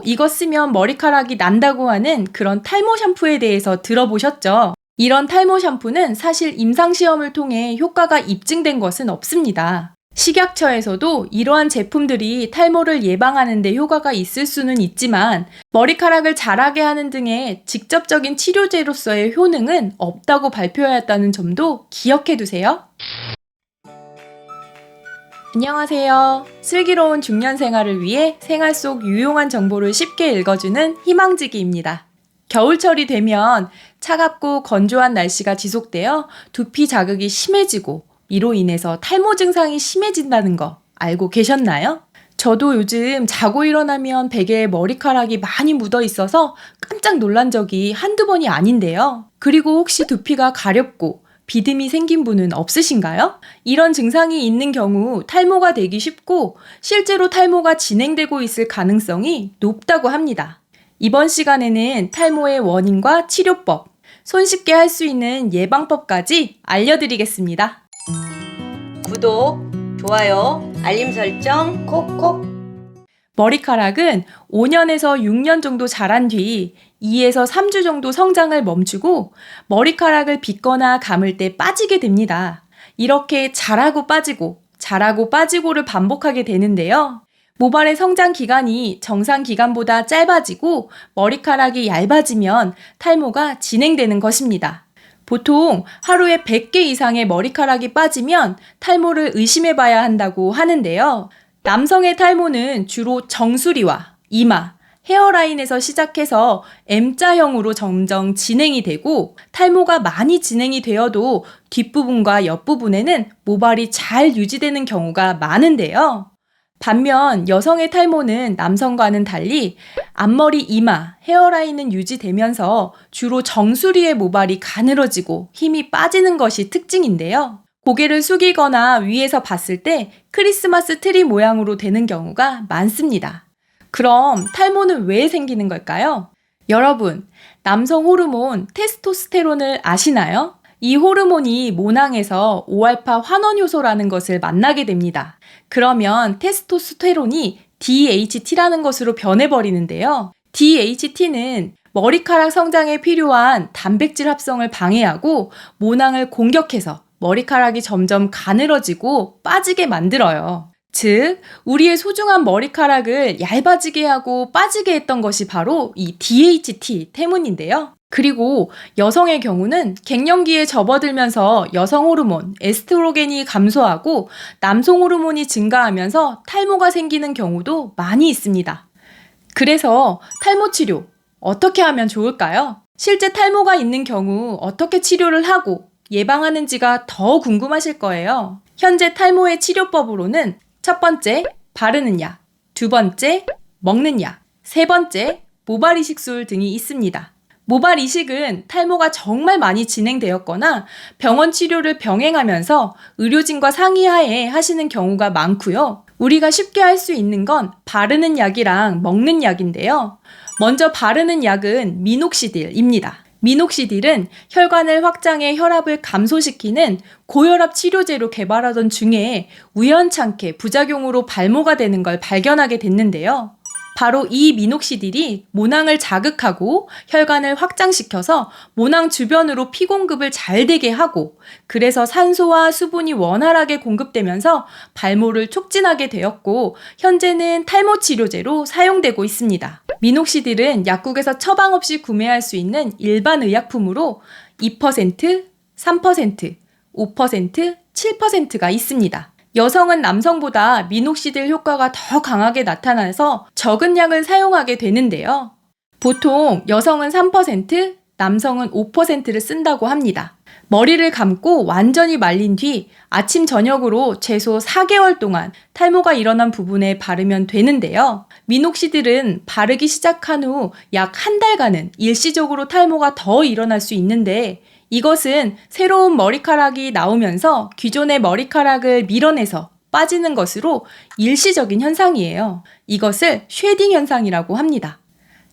이거 쓰면 머리카락이 난다고 하는 그런 탈모 샴푸에 대해서 들어보셨죠? 이런 탈모 샴푸는 사실 임상시험을 통해 효과가 입증된 것은 없습니다. 식약처에서도 이러한 제품들이 탈모를 예방하는 데 효과가 있을 수는 있지만 머리카락을 자라게 하는 등의 직접적인 치료제로서의 효능은 없다고 발표하였다는 점도 기억해 두세요. 안녕하세요. 슬기로운 중년 생활을 위해 생활 속 유용한 정보를 쉽게 읽어주는 희망지기입니다. 겨울철이 되면 차갑고 건조한 날씨가 지속되어 두피 자극이 심해지고 이로 인해서 탈모 증상이 심해진다는 거 알고 계셨나요? 저도 요즘 자고 일어나면 베개에 머리카락이 많이 묻어 있어서 깜짝 놀란 적이 한두 번이 아닌데요. 그리고 혹시 두피가 가렵고 비듬이 생긴 분은 없으신가요? 이런 증상이 있는 경우 탈모가 되기 쉽고 실제로 탈모가 진행되고 있을 가능성이 높다고 합니다. 이번 시간에는 탈모의 원인과 치료법, 손쉽게 할 수 있는 예방법까지 알려드리겠습니다. 구독, 좋아요, 알림 설정 콕콕. 머리카락은 5년에서 6년 정도 자란 뒤 2에서 3주 정도 성장을 멈추고 머리카락을 빗거나 감을 때 빠지게 됩니다. 이렇게 자라고 빠지고를 반복하게 되는데요. 모발의 성장 기간이 정상 기간보다 짧아지고 머리카락이 얇아지면 탈모가 진행되는 것입니다. 보통 하루에 100개 이상의 머리카락이 빠지면 탈모를 의심해 봐야 한다고 하는데요. 남성의 탈모는 주로 정수리와 이마, 헤어라인에서 시작해서 M자형으로 점점 진행이 되고 탈모가 많이 진행이 되어도 뒷부분과 옆부분에는 모발이 잘 유지되는 경우가 많은데요. 반면 여성의 탈모는 남성과는 달리 앞머리, 이마, 헤어라인은 유지되면서 주로 정수리의 모발이 가늘어지고 힘이 빠지는 것이 특징인데요. 고개를 숙이거나 위에서 봤을 때 크리스마스 트리 모양으로 되는 경우가 많습니다. 그럼 탈모는 왜 생기는 걸까요? 여러분, 남성 호르몬 테스토스테론을 아시나요? 이 호르몬이 모낭에서 5알파 환원효소라는 것을 만나게 됩니다. 그러면 테스토스테론이 DHT라는 것으로 변해버리는데요. DHT는 머리카락 성장에 필요한 단백질 합성을 방해하고 모낭을 공격해서 머리카락이 점점 가늘어지고 빠지게 만들어요. 즉, 우리의 소중한 머리카락을 얇아지게 하고 빠지게 했던 것이 바로 이 DHT 때문인데요. 그리고 여성의 경우는 갱년기에 접어들면서 여성 호르몬 에스트로겐이 감소하고 남성 호르몬이 증가하면서 탈모가 생기는 경우도 많이 있습니다. 그래서 탈모 치료 어떻게 하면 좋을까요? 실제 탈모가 있는 경우 어떻게 치료를 하고 예방하는지가 더 궁금하실 거예요. 현재 탈모의 치료법으로는 첫 번째, 바르는 약, 두 번째, 먹는 약, 세 번째, 모발 이식술 등이 있습니다. 모발 이식은 탈모가 정말 많이 진행되었거나 병원 치료를 병행하면서 의료진과 상의하에 하시는 경우가 많고요. 우리가 쉽게 할 수 있는 건 바르는 약이랑 먹는 약인데요. 먼저 바르는 약은 미녹시딜입니다. 미녹시딜은 혈관을 확장해 혈압을 감소시키는 고혈압 치료제로 개발하던 중에 우연찮게 부작용으로 발모가 되는 걸 발견하게 됐는데요. 바로 이 미녹시딜이 모낭을 자극하고 혈관을 확장시켜서 모낭 주변으로 피 공급을 잘 되게 하고 그래서 산소와 수분이 원활하게 공급되면서 발모를 촉진하게 되었고 현재는 탈모 치료제로 사용되고 있습니다. 미녹시딜은 약국에서 처방 없이 구매할 수 있는 일반 의약품으로 2%, 3%, 5%, 7%가 있습니다. 여성은 남성보다 미녹시딜 효과가 더 강하게 나타나서 적은 약을 사용하게 되는데요. 보통 여성은 3%, 남성은 5%를 쓴다고 합니다. 머리를 감고 완전히 말린 뒤 아침 저녁으로 최소 4개월 동안 탈모가 일어난 부분에 바르면 되는데요. 미녹시딜은 바르기 시작한 후 약 한 달간은 일시적으로 탈모가 더 일어날 수 있는데 이것은 새로운 머리카락이 나오면서 기존의 머리카락을 밀어내서 빠지는 것으로 일시적인 현상이에요. 이것을 쉐딩 현상이라고 합니다.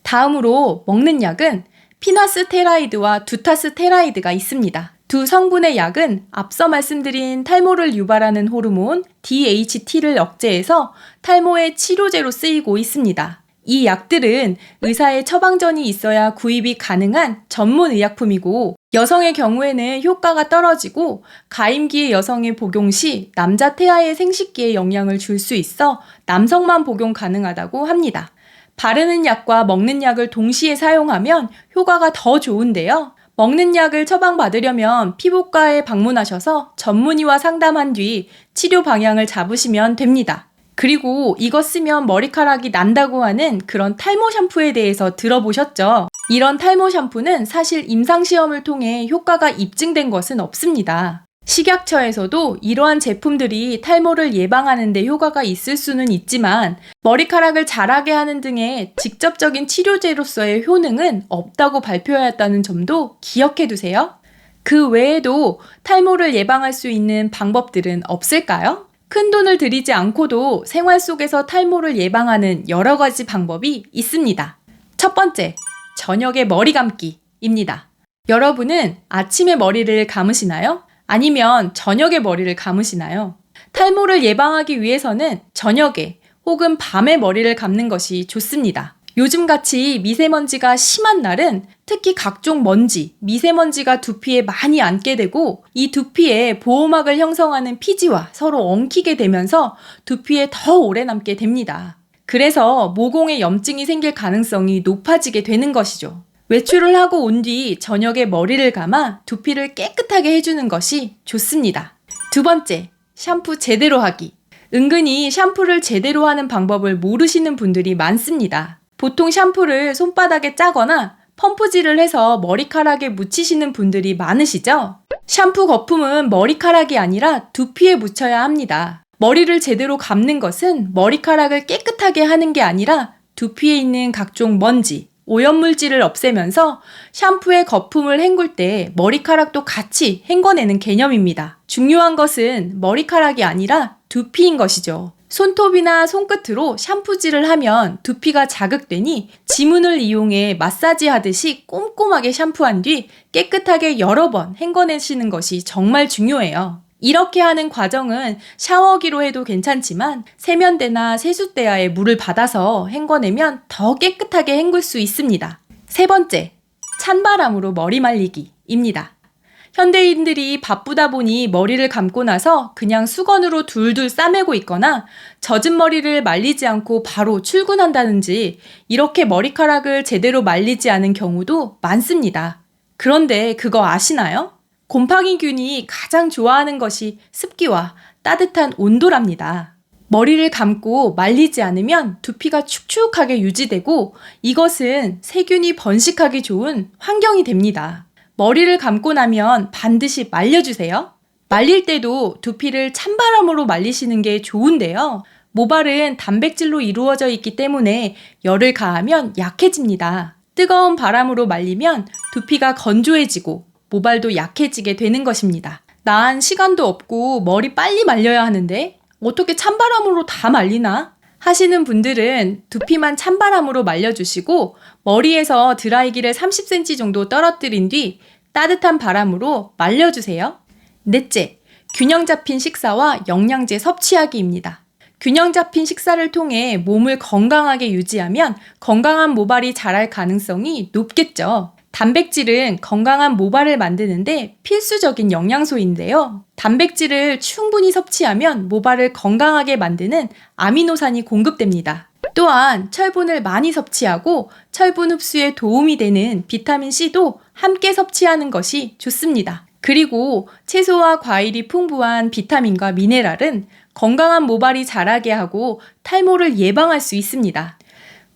다음으로 먹는 약은 피나스테라이드와 두타스테라이드가 있습니다. 두 성분의 약은 앞서 말씀드린 탈모를 유발하는 호르몬 DHT를 억제해서 탈모의 치료제로 쓰이고 있습니다. 이 약들은 의사의 처방전이 있어야 구입이 가능한 전문 의약품이고 여성의 경우에는 효과가 떨어지고 가임기의 여성의 복용 시 남자 태아의 생식기에 영향을 줄 수 있어 남성만 복용 가능하다고 합니다. 바르는 약과 먹는 약을 동시에 사용하면 효과가 더 좋은데요. 먹는 약을 처방받으려면 피부과에 방문하셔서 전문의와 상담한 뒤 치료 방향을 잡으시면 됩니다. 그리고 이거 쓰면 머리카락이 난다고 하는 그런 탈모 샴푸에 대해서 들어보셨죠? 이런 탈모 샴푸는 사실 임상시험을 통해 효과가 입증된 것은 없습니다. 식약처에서도 이러한 제품들이 탈모를 예방하는 데 효과가 있을 수는 있지만 머리카락을 자라게 하는 등의 직접적인 치료제로서의 효능은 없다고 발표하였다는 점도 기억해 두세요. 그 외에도 탈모를 예방할 수 있는 방법들은 없을까요? 큰 돈을 들이지 않고도 생활 속에서 탈모를 예방하는 여러 가지 방법이 있습니다. 첫 번째, 저녁에 머리 감기입니다. 여러분은 아침에 머리를 감으시나요? 아니면 저녁에 머리를 감으시나요? 탈모를 예방하기 위해서는 저녁에 혹은 밤에 머리를 감는 것이 좋습니다. 요즘같이 미세먼지가 심한 날은 특히 각종 먼지, 미세먼지가 두피에 많이 앉게 되고 이 두피에 보호막을 형성하는 피지와 서로 엉키게 되면서 두피에 더 오래 남게 됩니다. 그래서 모공에 염증이 생길 가능성이 높아지게 되는 것이죠. 외출을 하고 온 뒤 저녁에 머리를 감아 두피를 깨끗하게 해주는 것이 좋습니다. 두 번째, 샴푸 제대로 하기. 은근히 샴푸를 제대로 하는 방법을 모르시는 분들이 많습니다. 보통 샴푸를 손바닥에 짜거나 펌프질을 해서 머리카락에 묻히시는 분들이 많으시죠? 샴푸 거품은 머리카락이 아니라 두피에 묻혀야 합니다. 머리를 제대로 감는 것은 머리카락을 깨끗하게 하는 게 아니라 두피에 있는 각종 먼지, 오염물질을 없애면서 샴푸의 거품을 헹굴 때 머리카락도 같이 헹궈내는 개념입니다. 중요한 것은 머리카락이 아니라 두피인 것이죠. 손톱이나 손끝으로 샴푸질을 하면 두피가 자극되니 지문을 이용해 마사지 하듯이 꼼꼼하게 샴푸한 뒤 깨끗하게 여러 번 헹궈내시는 것이 정말 중요해요. 이렇게 하는 과정은 샤워기로 해도 괜찮지만 세면대나 세숫대야에 물을 받아서 헹궈내면 더 깨끗하게 헹굴 수 있습니다. 세 번째, 찬바람으로 머리 말리기입니다. 현대인들이 바쁘다 보니 머리를 감고 나서 그냥 수건으로 둘둘 싸매고 있거나 젖은 머리를 말리지 않고 바로 출근한다든지 이렇게 머리카락을 제대로 말리지 않은 경우도 많습니다. 그런데 그거 아시나요? 곰팡이균이 가장 좋아하는 것이 습기와 따뜻한 온도랍니다. 머리를 감고 말리지 않으면 두피가 축축하게 유지되고 이것은 세균이 번식하기 좋은 환경이 됩니다. 머리를 감고 나면 반드시 말려주세요. 말릴 때도 두피를 찬바람으로 말리시는 게 좋은데요. 모발은 단백질로 이루어져 있기 때문에 열을 가하면 약해집니다. 뜨거운 바람으로 말리면 두피가 건조해지고 모발도 약해지게 되는 것입니다. 난 시간도 없고 머리 빨리 말려야 하는데 어떻게 찬바람으로 다 말리나? 하시는 분들은 두피만 찬바람으로 말려주시고 머리에서 드라이기를 30cm 정도 떨어뜨린 뒤 따뜻한 바람으로 말려주세요. 넷째, 균형 잡힌 식사와 영양제 섭취하기입니다. 균형 잡힌 식사를 통해 몸을 건강하게 유지하면 건강한 모발이 자랄 가능성이 높겠죠. 단백질은 건강한 모발을 만드는데 필수적인 영양소인데요. 단백질을 충분히 섭취하면 모발을 건강하게 만드는 아미노산이 공급됩니다. 또한 철분을 많이 섭취하고 철분 흡수에 도움이 되는 비타민C도 함께 섭취하는 것이 좋습니다. 그리고 채소와 과일이 풍부한 비타민과 미네랄은 건강한 모발이 자라게 하고 탈모를 예방할 수 있습니다.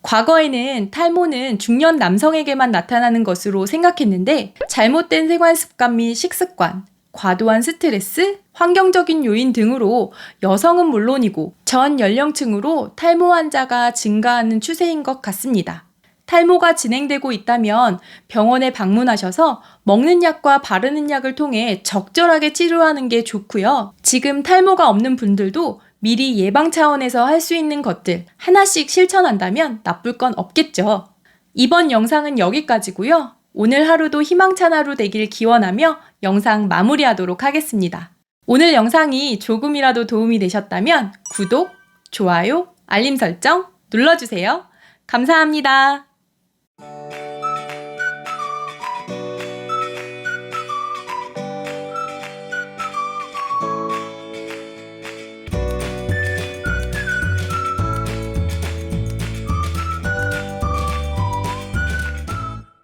과거에는 탈모는 중년 남성에게만 나타나는 것으로 생각했는데 잘못된 생활 습관 및 식습관, 과도한 스트레스, 환경적인 요인 등으로 여성은 물론이고 전 연령층으로 탈모 환자가 증가하는 추세인 것 같습니다. 탈모가 진행되고 있다면 병원에 방문하셔서 먹는 약과 바르는 약을 통해 적절하게 치료하는 게 좋고요. 지금 탈모가 없는 분들도 미리 예방 차원에서 할 수 있는 것들 하나씩 실천한다면 나쁠 건 없겠죠. 이번 영상은 여기까지고요. 오늘 하루도 희망찬 하루 되길 기원하며 영상 마무리하도록 하겠습니다. 오늘 영상이 조금이라도 도움이 되셨다면 구독, 좋아요, 알림 설정 눌러주세요. 감사합니다.